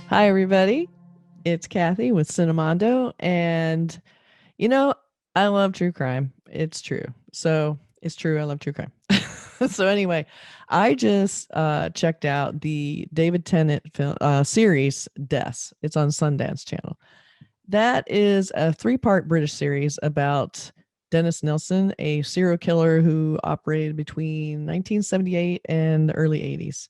Hi, everybody. It's Kathy with Cinemondo. And, you know, I love true crime. It's true. So it's true. I love true crime. So, anyway, I just checked out the David Tennant film series, Deaths. It's on Sundance Channel. That is a three-part British series about Dennis Nilsen, a serial killer who operated between 1978 and the early 80s.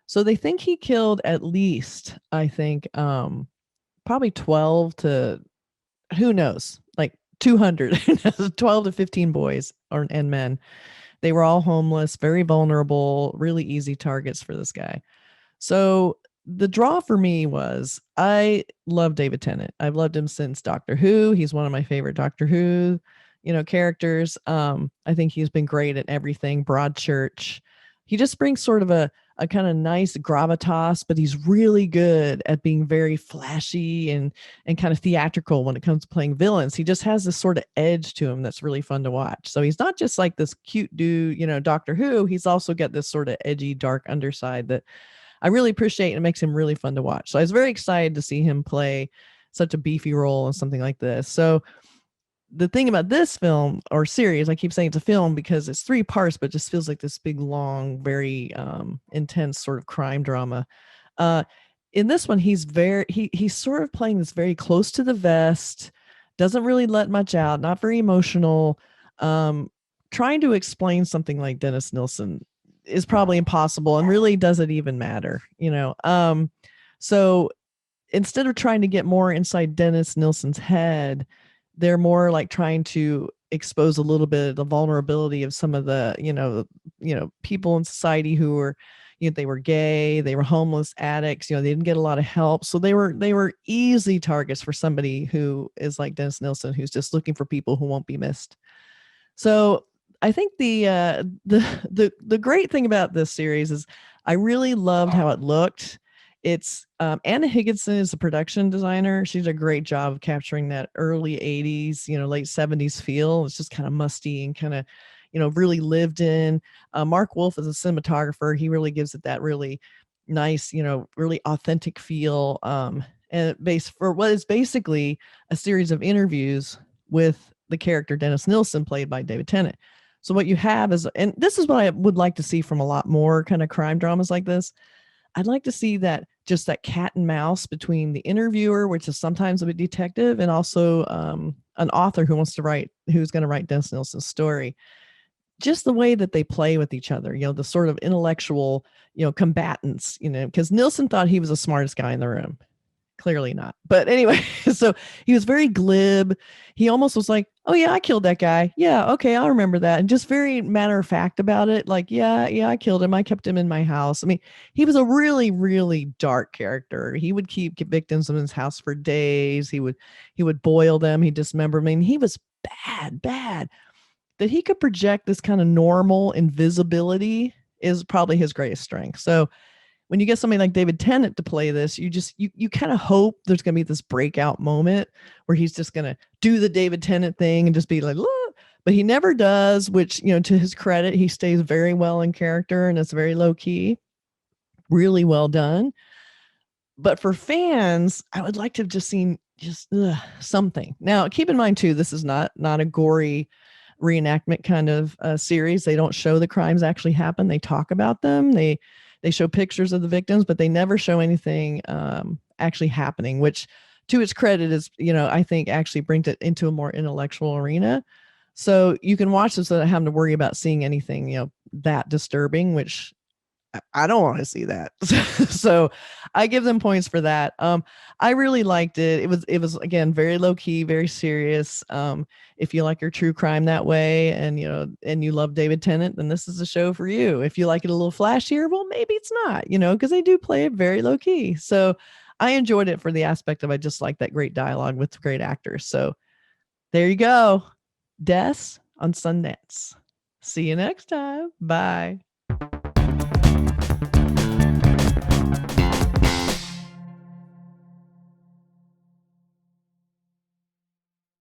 So they think he killed at least, I think, probably 12 to who knows, like 200, 12 to 15 boys and men. They were all homeless, very vulnerable, really easy targets for this guy. So the draw for me was I love David Tennant. I've loved him since Doctor Who. He's one of my favorite Doctor Who, characters. I think he's been great at everything. Broadchurch. He just brings sort of a kind of nice gravitas, but he's really good at being very flashy and kind of theatrical when it comes to playing villains. He just has this sort of edge to him that's really fun to watch. So he's not just like this cute dude, Doctor Who. He's also got this sort of edgy, dark underside that I really appreciate, and it makes him really fun to watch. So I was very excited to see him play such a beefy role in something like this. So the thing about this film or series, I keep saying it's a film because it's three parts, but it just feels like this big, long, very intense sort of crime drama. Uh, in this one, he's sort of playing this very close to the vest, doesn't really let much out, not very emotional. Um, Trying to explain something like Dennis Nilsen is probably impossible, and really doesn't even matter, So instead of trying to get more inside Dennis Nilsen's head, they're more like trying to expose a little bit of the vulnerability of some of the, people in society who were, they were gay, they were homeless addicts, they didn't get a lot of help. So they were easy targets for somebody who is like Dennis Nilsen, who's just looking for people who won't be missed. So I think the great thing about this series is I really loved how it looked. It's Anna Higginson is a production designer. She did a great job of capturing that early 80s, late 70s feel. It's just kind of musty and kind of, really lived in. Mark Wolf is a cinematographer. He really gives it that really nice, really authentic feel. And based for what is basically a series of interviews with the character Dennis Nilsen, played by David Tennant. So what you have is, and this is what I would like to see from a lot more kind of crime dramas like this. I'd like to see that just that cat and mouse between the interviewer, which is sometimes a detective, and also an author who's going to write Dennis Nilsen's story. Just the way that they play with each other, the sort of intellectual, combatants, because Nilsen thought he was the smartest guy in the room. Clearly not. But anyway, so he was very glib. He almost was like, "Oh yeah, I killed that guy. Yeah, okay, I'll remember that." And just very matter of fact about it. Like, yeah, I killed him. I kept him in my house. I mean, he was a really, really dark character. He would keep victims in his house for days. He would boil them. He'd dismember them. I mean, he was bad, bad. That he could project this kind of normal invisibility is probably his greatest strength. So when you get somebody like David Tennant to play this, you kind of hope there's going to be this breakout moment where he's just going to do the David Tennant thing and just be like, look, but he never does, which, to his credit, he stays very well in character and it's very low key, really well done. But for fans, I would like to have just seen just something. Now, keep in mind too, this is not a gory reenactment kind of series. They don't show the crimes actually happen. They talk about them. They show pictures of the victims, but they never show anything actually happening, which to its credit is, I think actually brings it into a more intellectual arena. So you can watch this without having to worry about seeing anything, that disturbing, which I don't want to see that. So I give them points for that. I really liked it. It was again very low key, very serious. If you like your true crime that way, and you love David Tennant, then this is a show for you. If you like it a little flashier, well, maybe it's not. Because they do play it very low key. So I enjoyed it for the aspect of I just like that great dialogue with great actors. So there you go. Des on Sundance. See you next time. Bye.